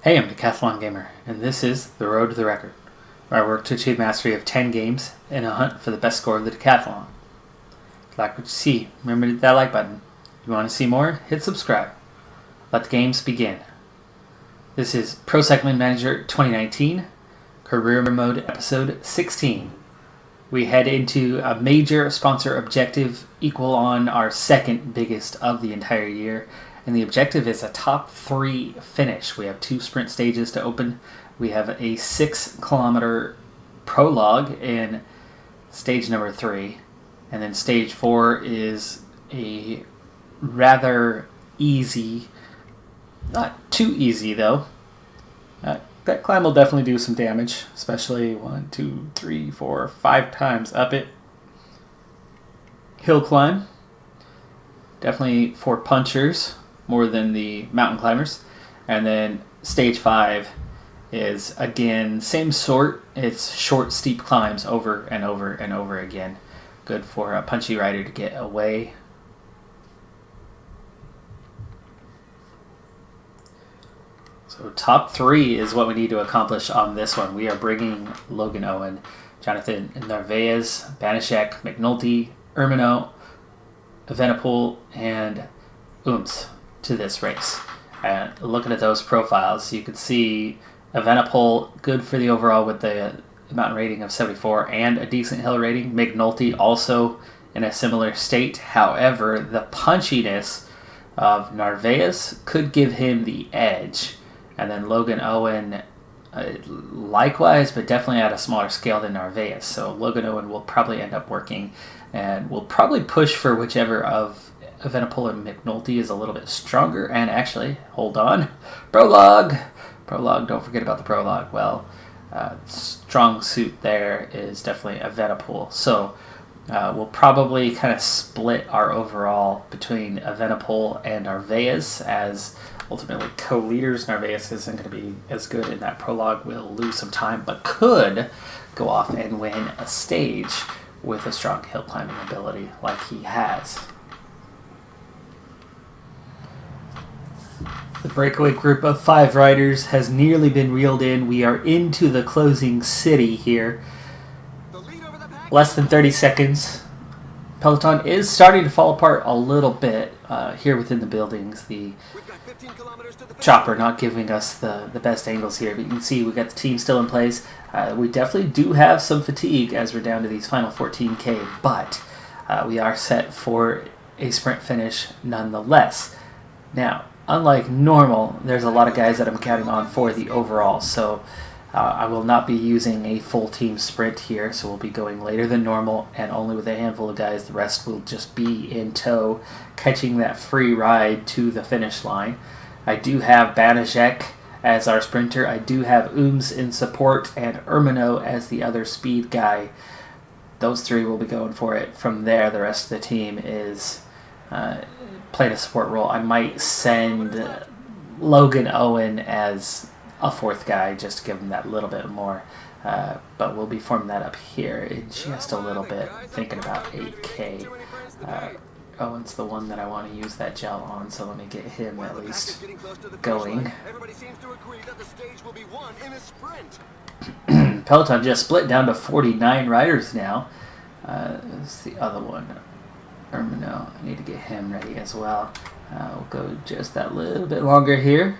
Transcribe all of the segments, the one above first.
Hey, I'm Decathlon Gamer, and this is The Road to the Record, where I work to achieve mastery of 10 games in a hunt for the best score of the Decathlon. If you like what you see, remember to hit that like button. If you want to see more, hit subscribe. Let the games begin. This is Pro Cycling Manager 2019, Career Mode Episode 16. We head into a major sponsor objective equal on our second biggest of the entire year. And the objective is a top 3 finish. We have 2 sprint stages to open. We have a 6-kilometer prologue in stage number 3. And then stage 4 is a rather easy, not too easy though. That climb will definitely do some damage, especially 1, 2, 3, 4, 5 times up it. Hill climb, definitely for punchers more than the mountain climbers. And then stage 5 is again same sort. It's short steep climbs over and over and over again. Good for a punchy rider to get away. So top 3 is what we need to accomplish on this one. We are bringing Logan Owen, Jonathan Narvaez, Banishek, McNulty, Ermino, Evenepoel, and Ooms to this race. And looking at those profiles, you can see Evenepoel good for the overall with the mountain rating of 74 and a decent hill rating. McNulty also in a similar state. However, the punchiness of Narvaez could give him the edge. And then Logan Owen, likewise, but definitely at a smaller scale than Narvaez. So Logan Owen will probably end up working and will probably push for whichever of Evenepoel and McNulty is a little bit stronger. And actually, hold on, prologue, don't forget about the prologue. Well, strong suit there is definitely Evenepoel. So we'll probably kind of split our overall between Evenepoel and Narvaez as ultimately co-leaders. Narvaez isn't going to be as good in that prologue. Will lose some time, but could go off and win a stage with a strong hill climbing ability like he has. The breakaway group of 5 riders has nearly been reeled in. We are into the closing city here. Less than 30 seconds. Peloton is starting to fall apart a little bit here within the buildings. The chopper not giving us the best angles here, but you can see we got the team still in place. We definitely do have some fatigue as we're down to these final 14K, but we are set for a sprint finish nonetheless. Now, unlike normal, there's a lot of guys that I'm counting on for the overall, so I will not be using a full team sprint here, so we'll be going later than normal and only with a handful of guys. The rest will just be in tow, catching that free ride to the finish line. I do have Banishek as our sprinter. I do have Ooms in support and Ermino as the other speed guy. Those 3 will be going for it. From there, the rest of the team is playing a support role. I might send Logan Owen as a 4th guy just to give him that little bit more. But we'll be forming that up here in just a little bit, thinking about 8K. Owen's the one that I want to use that gel on, so let me get him at least going. Peloton just split down to 49 riders now. This is the other one. Ermino, I need to get him ready as well. We'll go just that little bit longer here.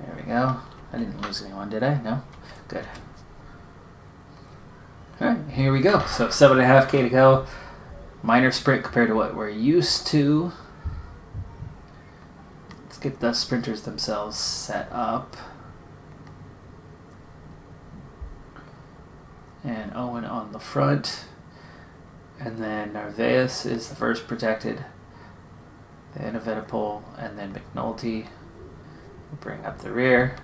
There we go. I didn't lose anyone, did I? No? Good. Alright, here we go. So 7.5K to go. Minor sprint compared to what we're used to. Let's get the sprinters themselves set up. And Owen on the front. And then Narvaez is the first protected. Then Evenepoel, and then McNulty. We'll bring up the rear.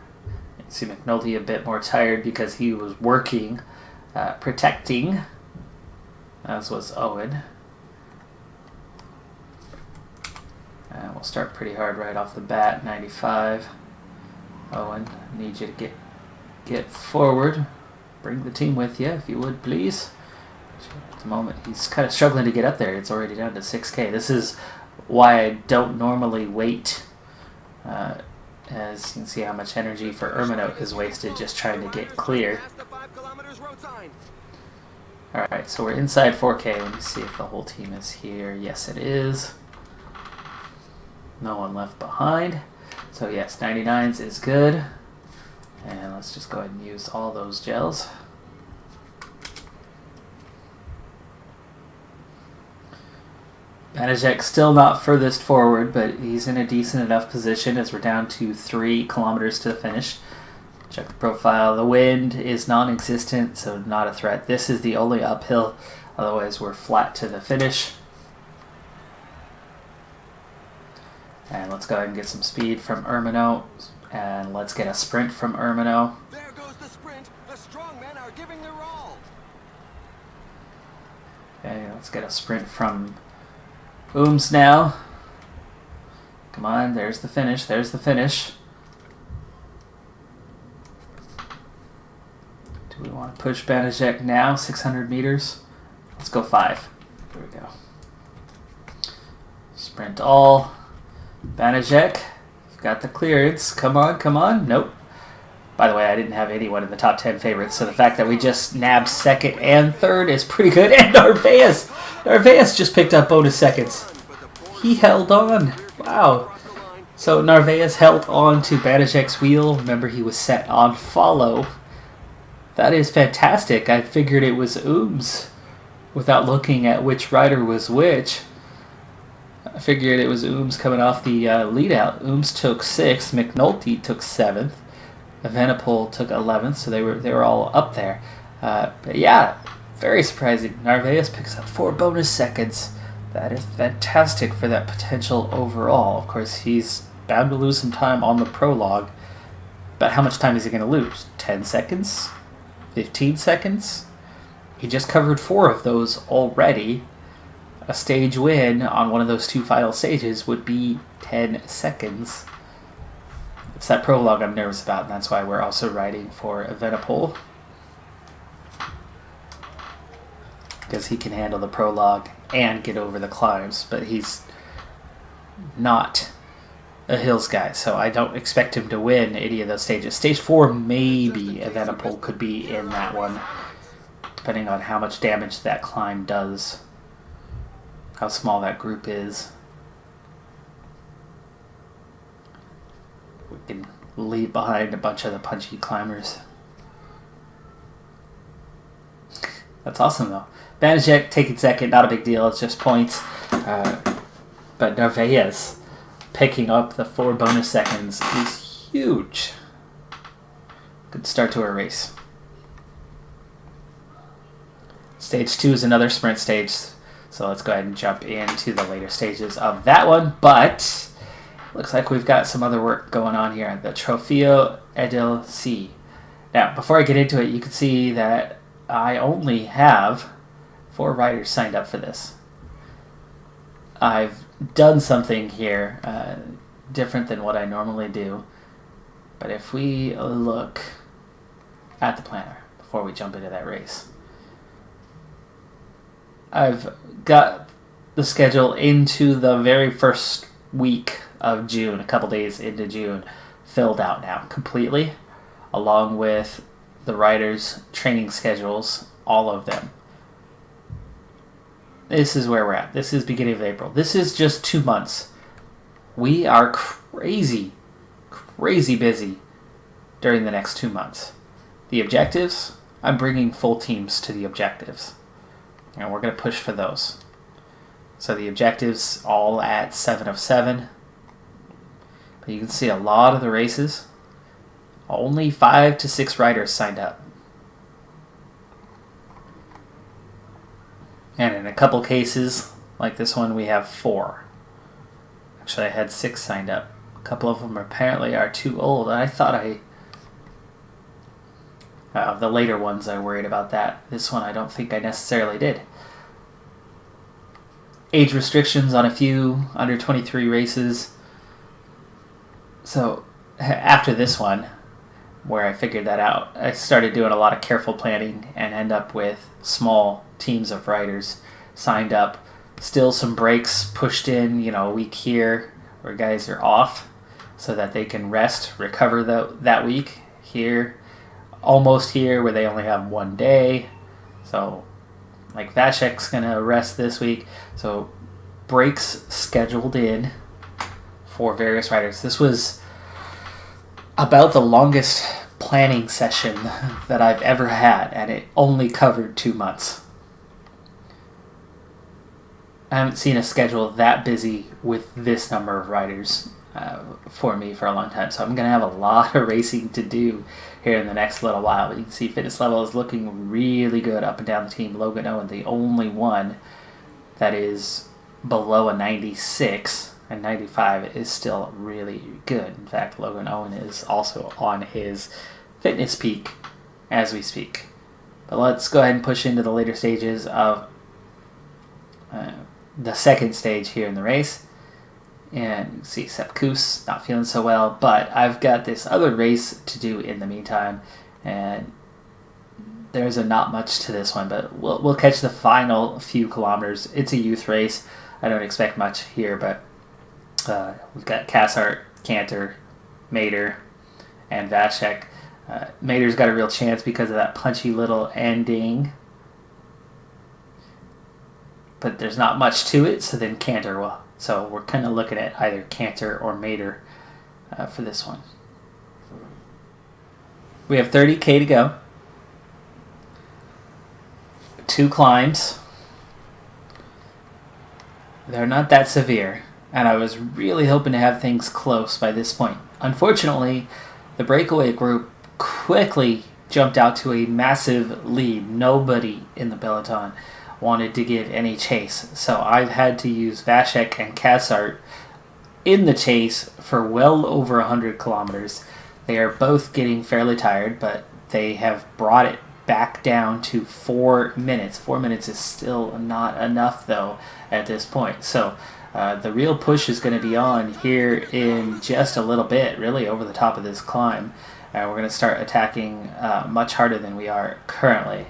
You can see McNulty a bit more tired because he was working, protecting, as was Owen. And we'll start pretty hard right off the bat, 95. Owen, I need you to get forward. Bring the team with you, if you would, please. At the moment, he's kind of struggling to get up there. It's already down to 6K. This is why I don't normally wait As you can see how much energy for Erminote is wasted just trying to get clear. Alright, so we're inside 4K. Let me see if the whole team is here. Yes, it is. No one left behind. So yes, 99s is good. And let's just go ahead and use all those gels. Banijek still not furthest forward, but he's in a decent enough position as we're down to 3 kilometers to the finish. Check the profile. The wind is non-existent, so not a threat. This is the only uphill. Otherwise, we're flat to the finish. And let's go ahead and get some speed from Erminote. And let's get a sprint from Erminote. There goes the sprint. The strong men are giving their all. Okay, let's get a sprint from Ooms now. Come on, there's the finish. There's the finish. Do we want to push Banijek now? 600 meters. Let's go 5. Here we go. Sprint all. Banijek, you've got the clearance. Come on, come on. Nope. By the way, I didn't have anyone in the top 10 favorites, so the fact that we just nabbed 2nd and 3rd is pretty good. And Narvaez just picked up bonus seconds. He held on. Wow. So Narvaez held on to Banijek's wheel. Remember, he was set on follow. That is fantastic. I figured it was Ooms without looking at which rider was which. I figured it was Ooms coming off the lead out. Ooms took 6th. McNulty took 7th. Evenepoel took 11th, so they were all up there. But yeah, very surprising. Narvaez picks up 4 bonus seconds. That is fantastic for that potential overall. Of course, he's bound to lose some time on the prologue. But how much time is he going to lose? 10 seconds? 15 seconds? He just covered 4 of those already. A stage win on one of those 2 final stages would be 10 seconds. It's that prologue I'm nervous about, and that's why we're also riding for Evenepoel. Because he can handle the prologue and get over the climbs, but he's not a hills guy, so I don't expect him to win any of those stages. Stage 4, maybe Evenepoel could be in that one, depending on how much damage that climb does, how small that group is. We can leave behind a bunch of the punchy climbers. That's awesome, though. Banijek taking 2nd, not a big deal. It's just points. But Narvaez picking up the 4 bonus seconds is huge. Good start to our race. Stage 2 is another sprint stage, so let's go ahead and jump into the later stages of that one. But looks like we've got some other work going on here at the Trofeo Edil C. Now, before I get into it, you can see that I only have 4 riders signed up for this. I've done something here different than what I normally do. But if we look at the planner before we jump into that race, I've got the schedule into the very first week of June, a couple days into June, filled out now completely, along with the riders' training schedules, all of them. This is where we're at. This is beginning of April. This is just 2 months. We are crazy busy during the next 2 months. The objectives, I'm bringing full teams to the objectives. And we're going to push for those. So the objectives all at 7 of 7. But you can see a lot of the races, only 5 to 6 riders signed up. And in a couple cases, like this one, we have 4. Actually, I had 6 signed up. A couple of them apparently are too old. I thought the later ones I worried about that. This one I don't think I necessarily did. Age restrictions on a few under 23 races. So after this one, where I figured that out, I started doing a lot of careful planning and end up with small teams of riders signed up. Still some breaks pushed in, a week here where guys are off. so that they can rest, recover that week. Here, almost here, where they only have 1 day. So, like, Vashek's going to rest this week. So, breaks scheduled in for various riders. This was about the longest planning session that I've ever had, and it only covered 2 months. I haven't seen a schedule that busy with this number of riders for me for a long time. So I'm going to have a lot of racing to do here in the next little while. But you can see fitness level is looking really good up and down the team. Logan Owen, the only one that is below a 96, and 95 is still really good. In fact, Logan Owen is also on his fitness peak as we speak. But let's go ahead and push into the later stages of the second stage here in the race. And you can see Sepp Kuss not feeling so well, but I've got this other race to do in the meantime, and there's not much to this one, but we'll catch the final few kilometers. It's a youth race. I don't expect much here, but we've got Cassart, Cantor, Mader, and Vashek. Mader's got a real chance because of that punchy little ending, but there's not much to it, so then Cantor will. So we're kind of looking at either Cantor or Mader for this one. We have 30K to go. 2 climbs. They're not that severe, and I was really hoping to have things close by this point. Unfortunately, the breakaway group quickly jumped out to a massive lead. Nobody in the peloton wanted to give any chase, so I've had to use Vashek and Cassart in the chase for well over 100 kilometers. They are both getting fairly tired, but they have brought it back down to 4 minutes. 4 minutes is still not enough, though, at this point. So the real push is going to be on here in just a little bit, really over the top of this climb. We're going to start attacking much harder than we are currently.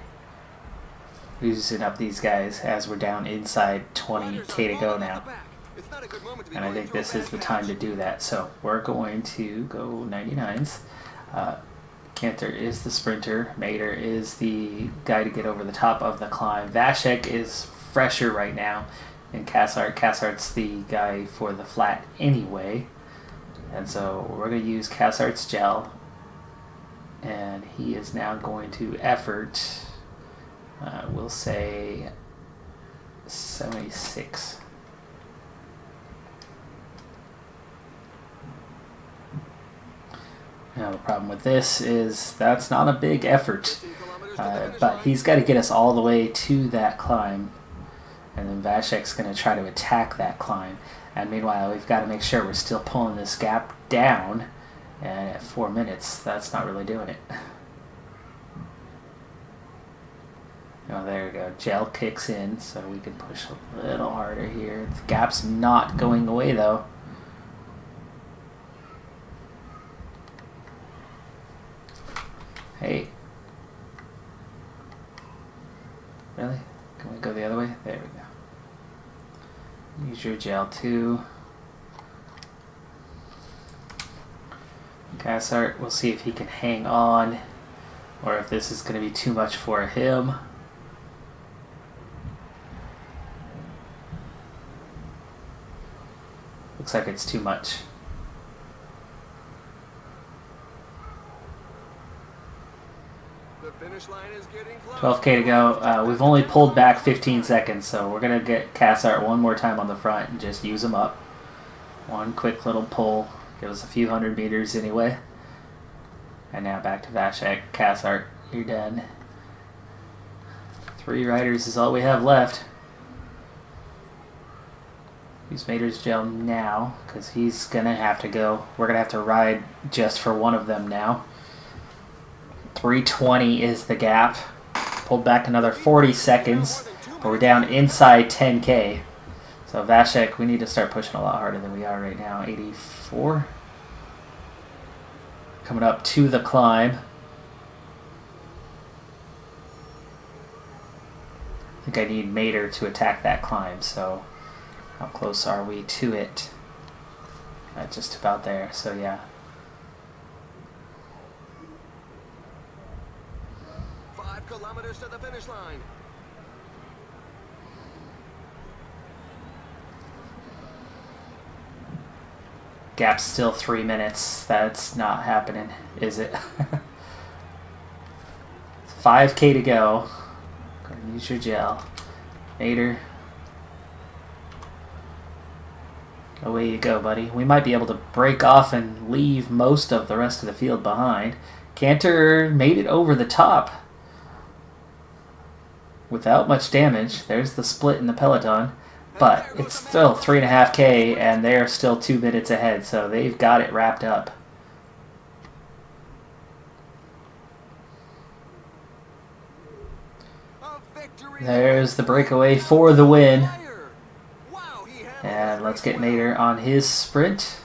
Using up these guys as we're down inside 20K to go now. And I think this is the time to do that. So we're going to go 99s. Cantor is the sprinter. Mader is the guy to get over the top of the climb. Vashek is fresher right now. And Cassart's the guy for the flat anyway. And so we're going to use Cassart's gel. And he is now going to effort, we'll say 76. Now the problem with this is that's not a big effort, but he's got to get us all the way to that climb, and then Vashek's going to try to attack that climb. And meanwhile, we've got to make sure we're still pulling this gap down, and at 4 minutes, that's not really doing it. Oh, there we go. Gel kicks in, so we can push a little harder here. The gap's not going away, though. Hey. Really? Can we go the other way? There we go. Use your gel, too. Cassart, we'll see if he can hang on, or if this is going to be too much for him. Looks like it's too much. 12K to go. We've only pulled back 15 seconds, so we're going to get Cassart one more time on the front and just use him up. One quick little pull. Give us a few hundred meters anyway. And now back to Vashek. Cassart, you're done. 3 riders is all we have left. Use Mader's gel now, because he's going to have to go. We're going to have to ride just for one of them now. 3:20 is the gap. Pulled back another 40 seconds, but we're down inside 10K. So Vashek, we need to start pushing a lot harder than we are right now. 84. Coming up to the climb. I think I need Mader to attack that climb, so how close are we to it? just about there, so yeah. 5 kilometers to the finish line. Gap's still 3 minutes. That's not happening, is it? 5K to go. Gonna use your gel. Mater. Away you go, buddy. We might be able to break off and leave most of the rest of the field behind. Cantor made it over the top without much damage. There's the split in the peloton. But it's still 3.5K, and they're still 2 minutes ahead, so they've got it wrapped up. There's the breakaway for the win. And let's get Mater on his sprint.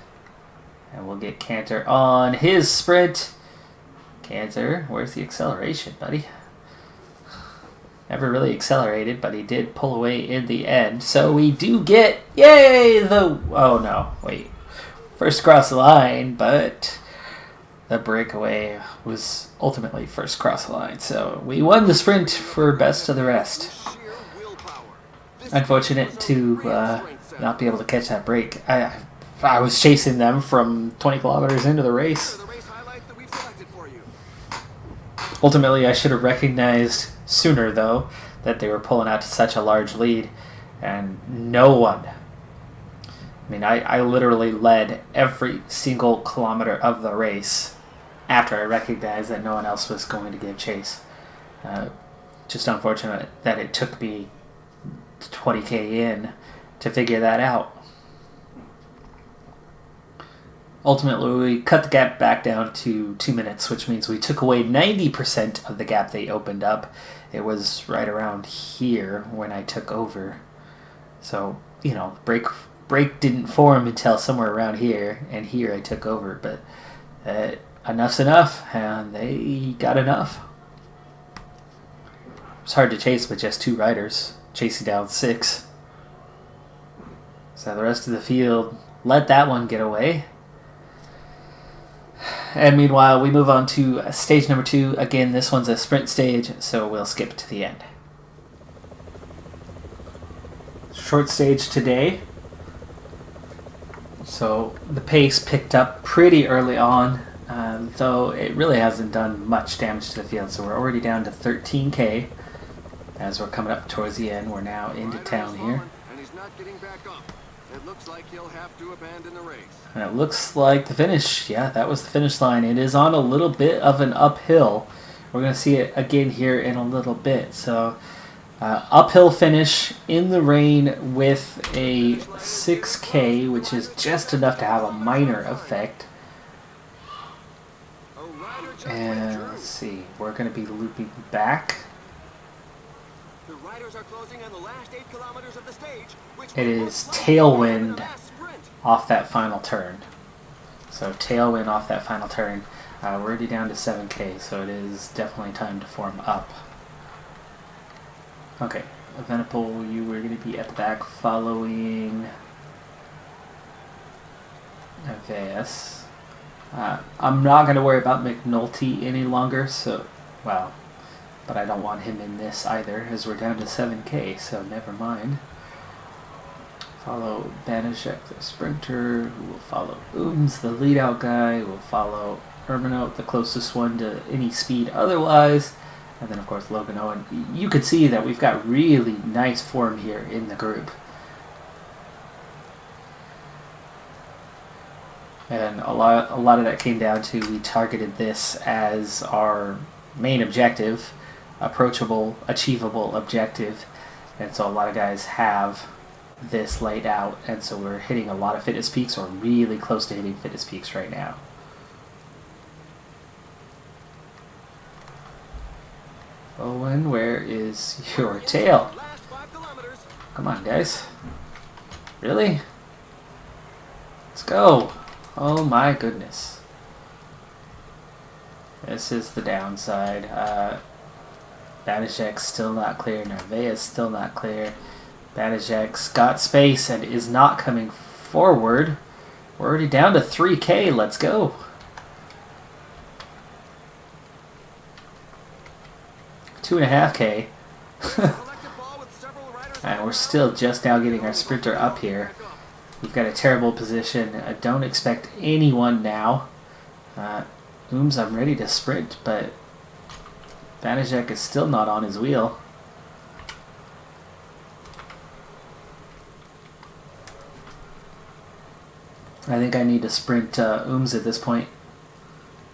And we'll get Cantor on his sprint. Cantor, where's the acceleration, buddy? Never really accelerated, but he did pull away in the end. So we do get, yay, oh no, wait. First across the line, but the breakaway was ultimately first across the line. So we won the sprint for best of the rest. Unfortunate to not be able to catch that break. I was chasing them from 20 kilometers into the race. Ultimately, I should have recognized sooner, though, that they were pulling out to such a large lead, and no one. I mean, I literally led every single kilometer of the race after I recognized that no one else was going to give chase. Just unfortunate that it took me 20K in to figure that out. Ultimately, we cut the gap back down to 2 minutes, which means we took away 90% of the gap they opened up. It was right around here when I took over. So, you know, break didn't form until somewhere around here, and here I took over. But enough's enough, and they got enough. It's hard to chase with just 2 riders, chasing down 6. So the rest of the field let that one get away. And meanwhile, we move on to stage number 2. Again, this one's a sprint stage, so we'll skip to the end. Short stage today. So the pace picked up pretty early on, though it really hasn't done much damage to the field. So we're already down to 13K as we're coming up towards the end. We're now into town here. And he's not getting back up. It looks like he'll have to abandon the race. And it looks like the finish. Yeah, that was the finish line. It is on a little bit of an uphill. We're going to see it again here in a little bit. So, uphill finish in the rain with a 6K, which is just enough to have a minor effect. And let's see, we're going to be looping back. The riders are closing on the last 8 kilometers of the stage, which It is tailwind off that final turn. So tailwind off that final turn. We're already down to 7K, so it is definitely time to form up. Okay, Evenepoel, you were going to be at the back following Neves. I'm not going to worry about McNulty any longer, so, well, but I don't want him in this either, as we're down to 7K, so never mind. Follow Banishek, the sprinter, who will follow Ooms, the lead-out guy, who will follow Erminout, the closest one to any speed otherwise, and then of course Logan Owen. You could see that we've got really nice form here in the group. And a lot of that came down to we targeted this as our main objective, approachable, achievable objective, and so a lot of guys have this laid out, and so we're hitting a lot of fitness peaks, or really close to hitting fitness peaks right now. Owen, where is your tail? Come on, guys. Really? Let's go. Oh my goodness. This is the downside. Banishek's still not clear. Narvaez's still not clear. Banishek's got space and is not coming forward. We're already down to 3K. Let's go. Two and a half K. And we're still just now getting our sprinter up here. We've got a terrible position. I don't expect anyone now. Ooms, I'm ready to sprint, but Banijek is still not on his wheel. I think I need to sprint Ooms at this point.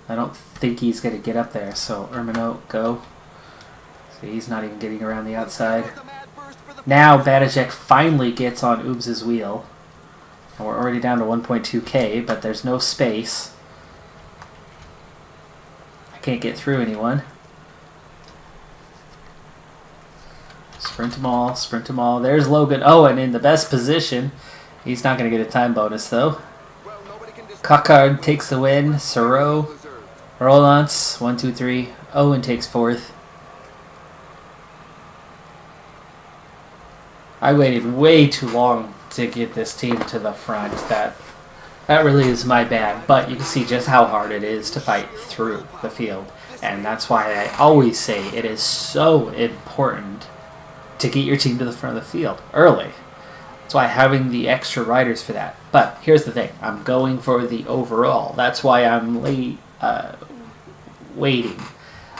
I don't think he's going to get up there, so Ermino, go. So he's not even getting around the outside. Now Banijek finally gets on Ooms' wheel. And we're already down to 1.2K, but there's no space. I can't get through anyone. Sprint them all, sprint them all. There's Logan Owen in the best position. He's not going to get a time bonus, though. Cockard takes the win. Soro, Rolance, 1, 2, 3. Owen takes 4th. I waited way too long to get this team to the front. That really is my bad. But you can see just how hard it is to fight through the field. And that's why I always say it is so important to get your team to the front of the field early. That's why having the extra riders for that. But here's the thing. I'm going for the overall. That's why I'm waiting.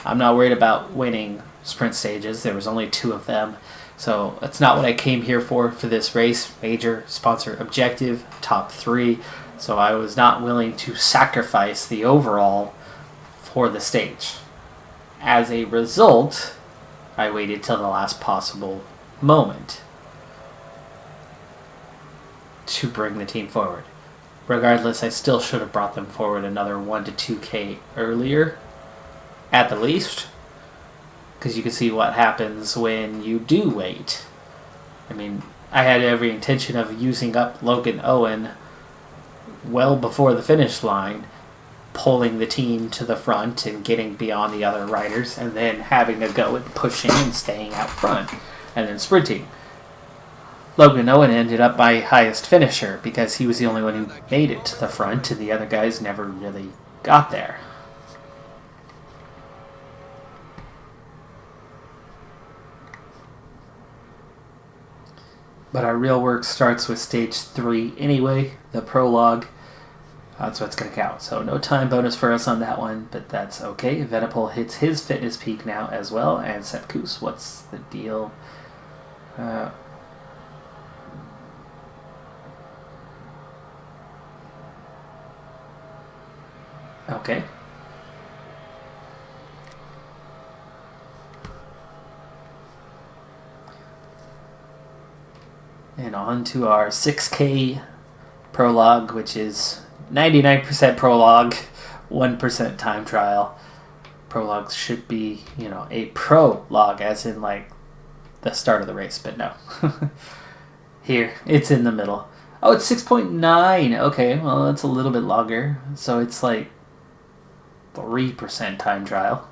I'm not worried about winning sprint stages. There was only 2 of them. So that's not what I came here for this race. Major sponsor objective, top 3. So I was not willing to sacrifice the overall for the stage. As a result, I waited till the last possible moment to bring the team forward. Regardless, I still should have brought them forward another 1 to 2K earlier, at the least. Because you can see what happens when you do wait. I mean, I had every intention of using up Logan Owen well before the finish line, pulling the team to the front and getting beyond the other riders, and then having a go at pushing and staying out front, and then sprinting. Logan Owen ended up my highest finisher because he was the only one who made it to the front, and the other guys never really got there. But our real work starts with stage 3 anyway, the prologue. That's what's going to count. So no time bonus for us on that one, but that's okay. Venipol hits his fitness peak now as well. And Sepkus, what's the deal? Okay. And on to our 6K prologue, which is 99% prologue, 1% time trial. Prologue should be, a prologue, as in, like, the start of the race, but no. Here, it's in the middle. Oh, it's 6.9. Okay, well, that's a little bit longer. So it's, like, 3% time trial.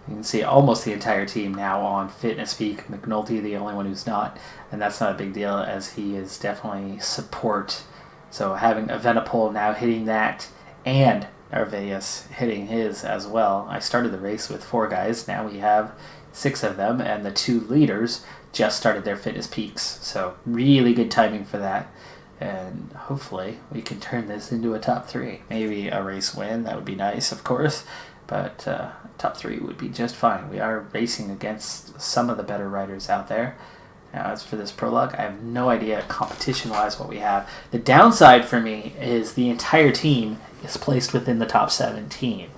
You can see almost the entire team now on fitness peak. McNulty, the only one who's not, and that's not a big deal as he is definitely support. So having Evenepoel now hitting that and Arveius hitting his as well. I started the race with 4 guys. Now we have 6 of them, and the 2 leaders just started their fitness peaks. So really good timing for that. And hopefully we can turn this into a top 3. Maybe a race win. That would be nice, of course. But top 3 would be just fine. We are racing against some of the better riders out there. Now, as for this prologue, I have no idea competition-wise what we have. The downside for me is the entire team is placed within the top 17.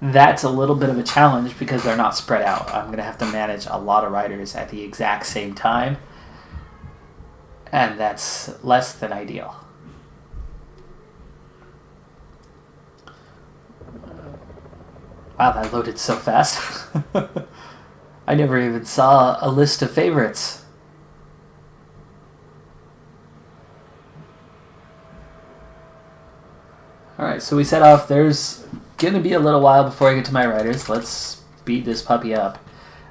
That's a little bit of a challenge because they're not spread out. I'm going to have to manage a lot of riders at the exact same time. And that's less than ideal. Wow, that loaded so fast. I never even saw a list of favorites. Alright, so we set off. There's going to be a little while before I get to my riders. Let's speed this puppy up.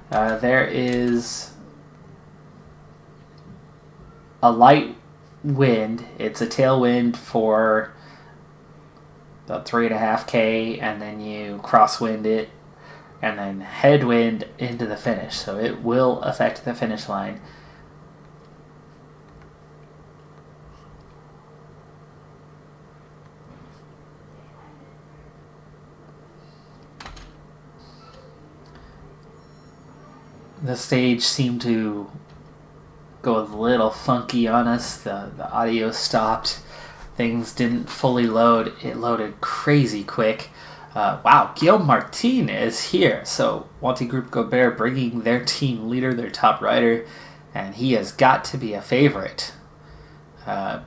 There is a light wind. It's a tailwind for about 3.5K, and then you crosswind it, and then headwind into the finish. So it will affect the finish line. The stage seemed to go a little funky on us. The audio stopped. Things didn't fully load. It loaded crazy quick. Wow, Guillaume Martin is here. So Wanty Group Gobert bringing their team leader, their top rider, and he has got to be a favorite,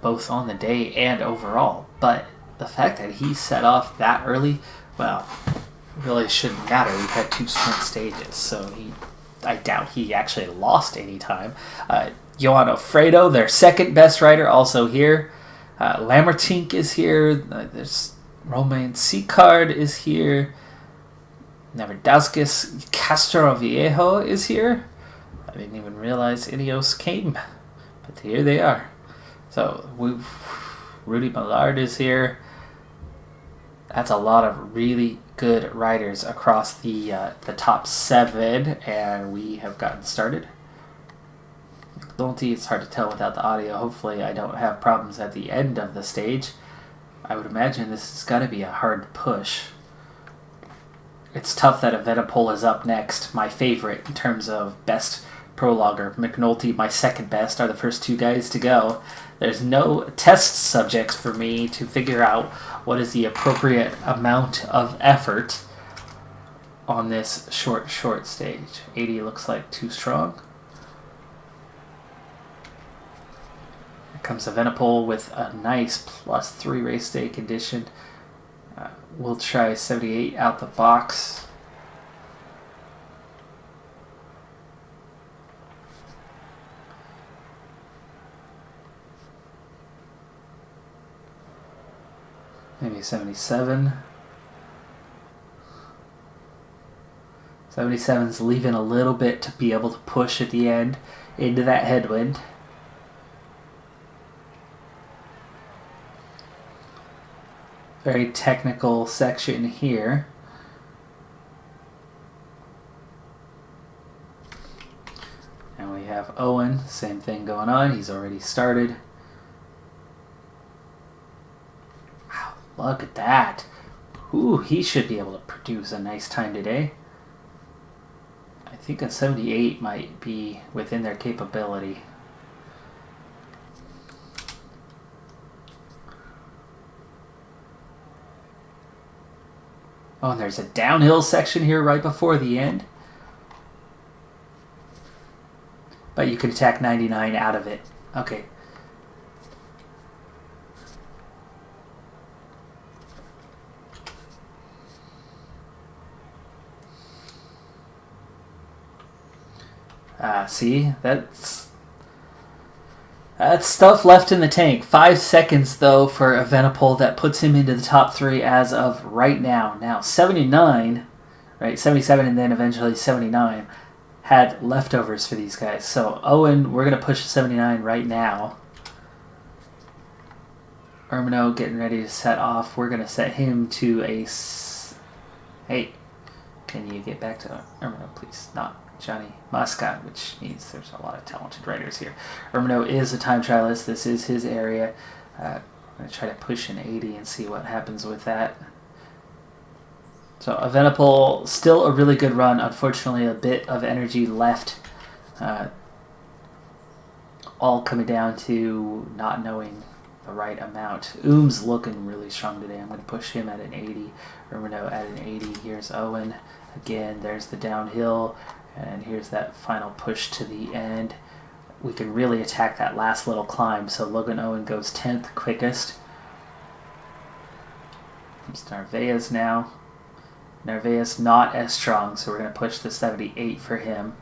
both on the day and overall. But the fact that he set off that early, well, really shouldn't matter. We had 2 sprint stages, so I doubt he actually lost any time. Johan Alfredo, their second best rider, also here. Lamartine is here. There's Romain Sicard is here. Navardauskis Castroviejo is here. I didn't even realize Ineos came, but here they are. So Rudy Millard is here. That's a lot of really good riders across the top 7, and we have gotten started. It's hard to tell without the audio. Hopefully I don't have problems at the end of the stage. I would imagine this has got to be a hard push. It's tough that Evenepoel is up next, my favorite in terms of best prologuer. McNulty, my second best, are the first 2 guys to go. There's no test subjects for me to figure out what is the appropriate amount of effort on this short stage. 80 looks like too strong. Comes Evenepoel with a nice +3 race day condition. We'll try 78 out the box. Maybe 77. 77's leaving a little bit to be able to push at the end into that headwind. Very technical section here. And we have Owen, same thing going on. He's already started. Wow, look at that. Ooh, he should be able to produce a nice time today. I think a 78 might be within their capability. Oh, and there's a downhill section here right before the end. But you can attack 99 out of it. Okay. See? That's stuff left in the tank. 5 seconds, though, for Evenepoel. That puts him into the top 3 as of right now. Now, 79, right? 77 and then eventually 79 had leftovers for these guys. So, Owen, we're going to push 79 right now. Ermino getting ready to set off. We're going to set him to a... Hey, can you get back to Ermino, please? Not Johnny Muscat, which means there's a lot of talented riders here. Ermino is a time trialist. This is his area. I'm going to try to push an 80 and see what happens with that. So Evenepoel, still a really good run. Unfortunately, a bit of energy left. All coming down to not knowing the right amount. Oom's looking really strong today. I'm going to push him at an 80. Ermino at an 80. Here's Owen. Again, there's the downhill. And here's that final push to the end. We can really attack that last little climb. So Logan Owen goes 10th quickest. It's Narvaez now. Narvaez not as strong, so we're going to push the 78 for him.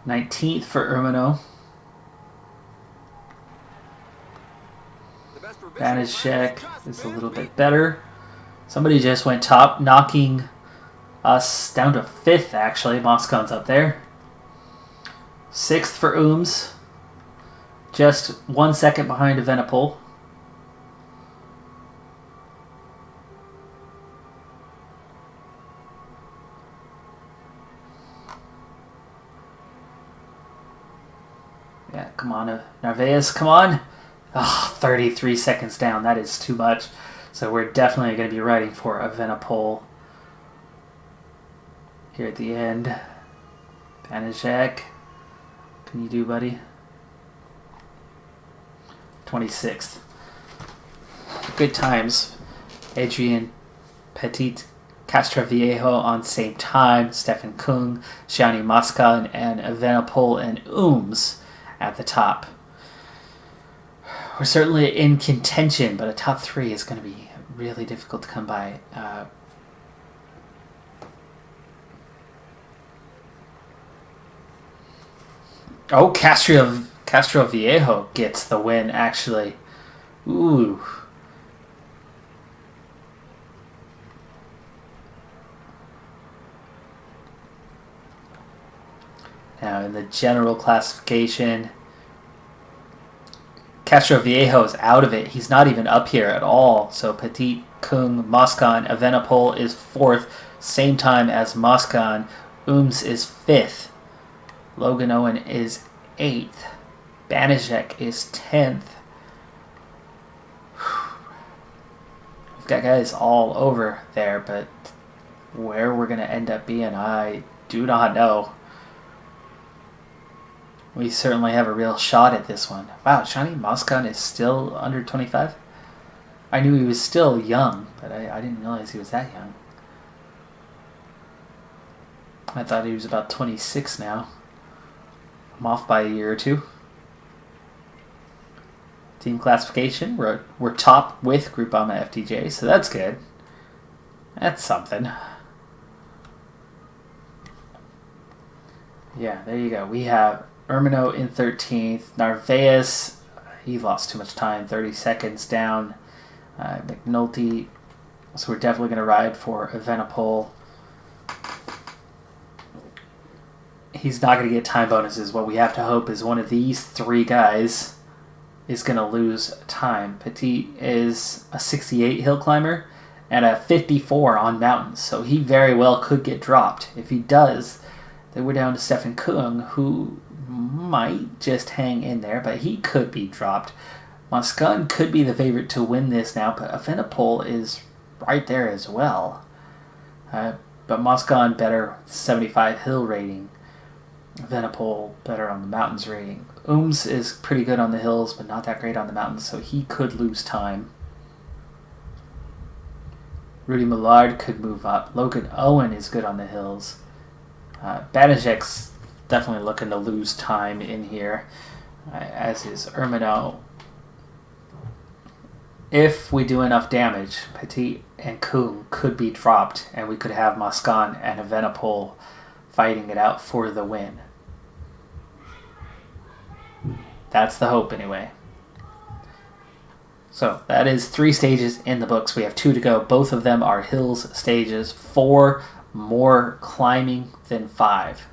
'19th for Ermino. Banishek is a little bit better. Somebody just went top, knocking us down to 5th, actually. Moscon's up there. 6th for Ooms. Just 1 second behind Evenipol. Yeah, come on, Narvaez, come on. Oh, 33 seconds down. That is too much. So we're definitely going to be riding for Evenipol here at the end. Banishek, can you do, buddy? 26th. Good times. Adrian Petit Castroviejo on same time. Stefan Kung, Xiani Mosca, and Evenipol and Ooms at the top. We're certainly in contention, but a top 3 is going to be really difficult to come by. Castroviejo gets the win, actually. Ooh. Now, in the general classification, Castroviejo is out of it. He's not even up here at all. So Petit, Kung, Moscon, Evenipol is 4th, same time as Moscon. Ooms is 5th. Logan Owen is 8th. Banishek is 10th. We've got guys all over there, but where we're going to end up being, I do not know. We certainly have a real shot at this one. Wow, Shani Moscon is still under 25? I knew he was still young, but I didn't realize he was that young. I thought he was about 26 now. I'm off by a year or two. Team classification, we're top with Groupama FTJ, so that's good. That's something. Yeah, there you go. We have Ermino in 13th. Narvaez, he lost too much time, 30 seconds down. McNulty, so we're definitely going to ride for Evenipol. He's not going to get time bonuses. What we have to hope is one of these 3 guys is going to lose time. Petit is a 68 hill climber and a 54 on mountains, so he very well could get dropped. If he does, then we're down to Stefan Kung, who might just hang in there, but he could be dropped. Moscon could be the favorite to win this now, but Evenipol is right there as well. But Moscon better 75 hill rating. Evenipol better on the mountains rating. Ooms is pretty good on the hills, but not that great on the mountains, so he could lose time. Rudy Millard could move up. Logan Owen is good on the hills. Banishek's definitely looking to lose time in here, as is Ermino. If we do enough damage, Petit and Kung could be dropped, and we could have Moscon and Evenipol fighting it out for the win. That's the hope, anyway. So, that is 3 stages in the books. We have 2 to go. Both of them are hills stages. 4 more climbing than 5.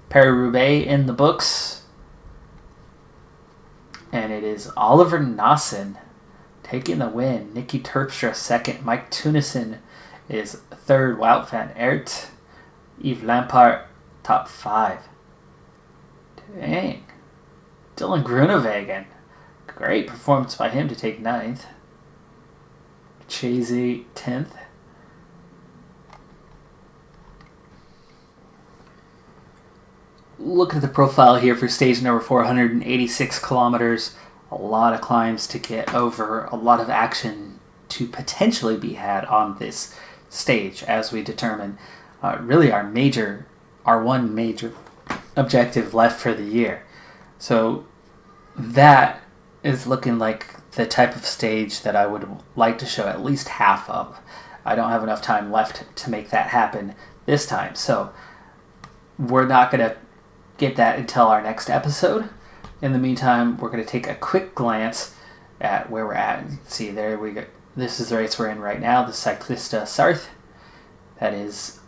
Paris-Roubaix in the books. And it is Oliver Nassen taking the win. Nicky Terpstra 2nd. Mike Tunison is 3rd. Wout van Aert. Yves Lampaert, top 5. Dang. Dylan Groenewegen. Great performance by him to take 9th. Chasey, 10th. Look at the profile here for stage number 486 kilometers. A lot of climbs to get over. A lot of action to potentially be had on this stage as we determine really our one major objective left for the year. So that is looking like the type of stage that I would like to show at least half of. I don't have enough time left to make that happen this time. So we're not going to get that until our next episode. In the meantime, we're going to take a quick glance at where we're at. You can see there we go. This is the race we're in right now, the Cyclista Sarthe. That is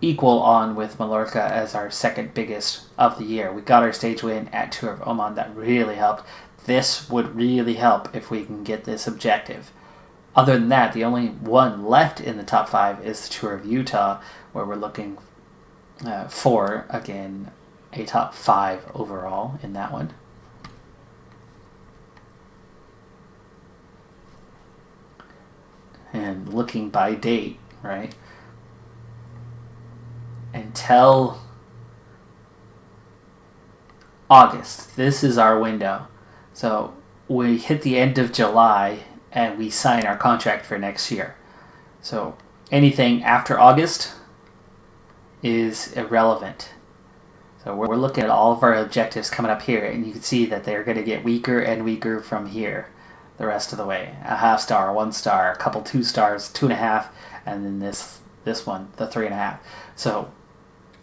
equal on with Mallorca as our second biggest of the year. We got our stage win at Tour of Oman. That really helped. This would really help if we can get this objective. Other than that, the only one left in the top 5 is the Tour of Utah, where we're looking for, again, a top 5 overall in that one. And looking by date, right? Until August. This is our window. So we hit the end of July and we sign our contract for next year. So anything after August is irrelevant. So we're looking at all of our objectives coming up here, and you can see that they're going to get weaker and weaker from here the rest of the way. A half star, 1 star, a couple 2 stars, 2.5, and then this one, the 3.5. So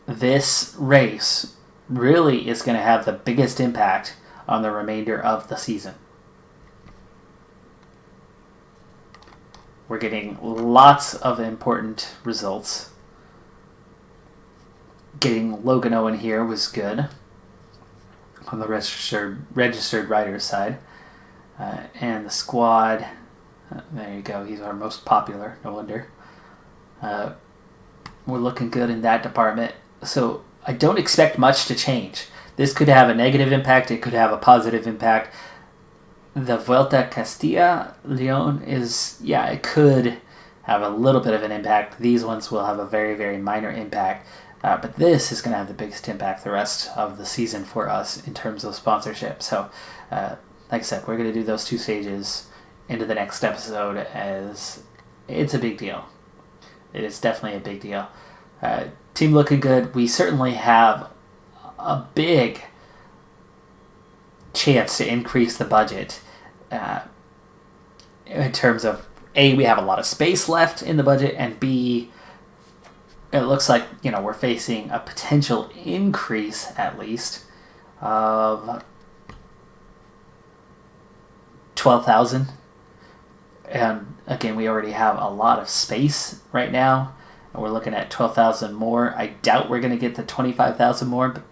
this race really is going to have the biggest impact on the remainder of the season. We're getting lots of important results. Getting Logan Owen here was good on the registered riders side. And the squad, there you go, he's our most popular, no wonder. We're looking good in that department. So I don't expect much to change. This could have a negative impact, it could have a positive impact. The Vuelta Castilla Leon it could have a little bit of an impact. These ones will have a very, very minor impact. But this is going to have the biggest impact the rest of the season for us in terms of sponsorship. So, like I said, we're going to do those 2 stages into the next episode, as it's a big deal. It is definitely a big deal. Team looking good. We certainly have a big chance to increase the budget in terms of, A, we have a lot of space left in the budget, and B, it looks like, we're facing a potential increase, at least, of 12,000. And again, we already have a lot of space right now, and we're looking at 12,000 more. I doubt we're going to get the 25,000 more, but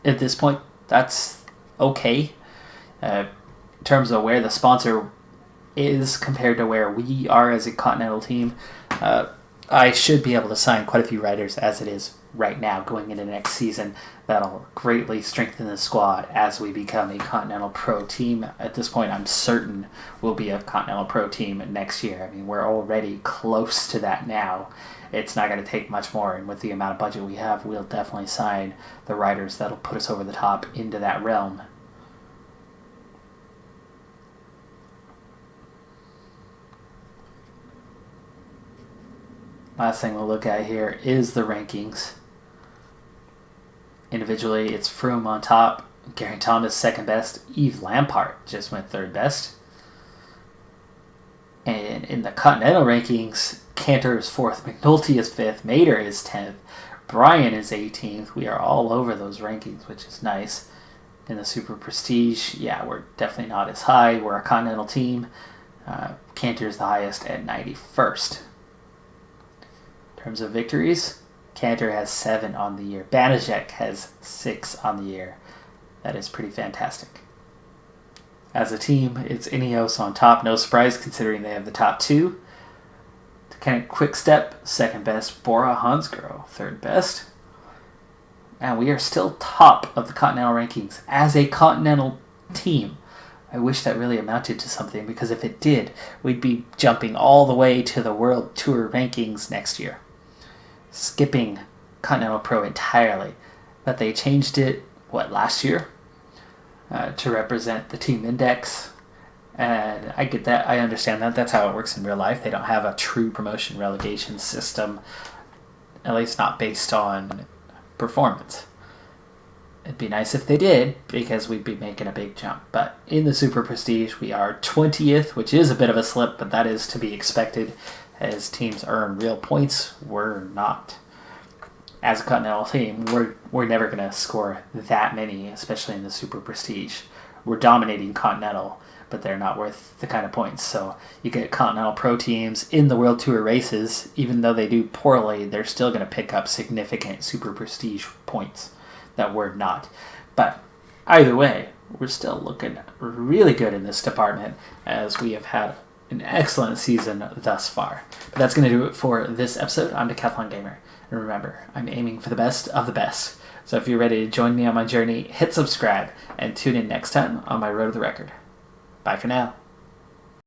at this point, that's okay. In terms of where the sponsor is compared to where we are as a Continental team, I should be able to sign quite a few riders as it is right now going into next season. That'll greatly strengthen the squad as we become a Continental Pro team. At this point, I'm certain we'll be a Continental Pro team next year. I mean, we're already close to that now. It's not going to take much more, and with the amount of budget we have, we'll definitely sign the riders that'll put us over the top into that realm. Last thing we'll look at here is the rankings. Individually, it's Froome on top, Geraint Thomas second best, Yves Lampard just went third best. And in the Continental rankings, Cantor is 4th, McNulty is 5th, Mader is 10th, Bryan is 18th. We are all over those rankings, which is nice. In the Super Prestige, we're definitely not as high. We're a Continental team. Cantor is the highest at 91st. In terms of victories, Cantor has 7 on the year. Banijek has 6 on the year. That is pretty fantastic. As a team, it's Ineos on top. No surprise considering they have the top 2. Kind of quick step, second best. Bora Hansgrohe, third best. And we are still top of the Continental rankings as a Continental team. I wish that really amounted to something, because if it did, we'd be jumping all the way to the World Tour rankings next year. Skipping Continental Pro entirely. But they changed it, last year? To represent the team index. And I get that. I understand that. That's how it works in real life. They don't have a true promotion relegation system. At least not based on performance. It'd be nice if they did, because we'd be making a big jump. But in the Super Prestige, we are 20th, which is a bit of a slip, but that is to be expected. As teams earn real points, we're not. As a Continental team, we're never going to score that many, especially in the Super Prestige. We're dominating Continental, but they're not worth the kind of points. So you get Continental Pro teams in the World Tour races, even though they do poorly, they're still going to pick up significant super prestige points that we're not. But either way, we're still looking really good in this department, as we have had an excellent season thus far. But that's going to do it for this episode. I'm Decathlon Gamer. And remember, I'm aiming for the best of the best. So if you're ready to join me on my journey, hit subscribe and tune in next time on my Road to the Record. Bye for now.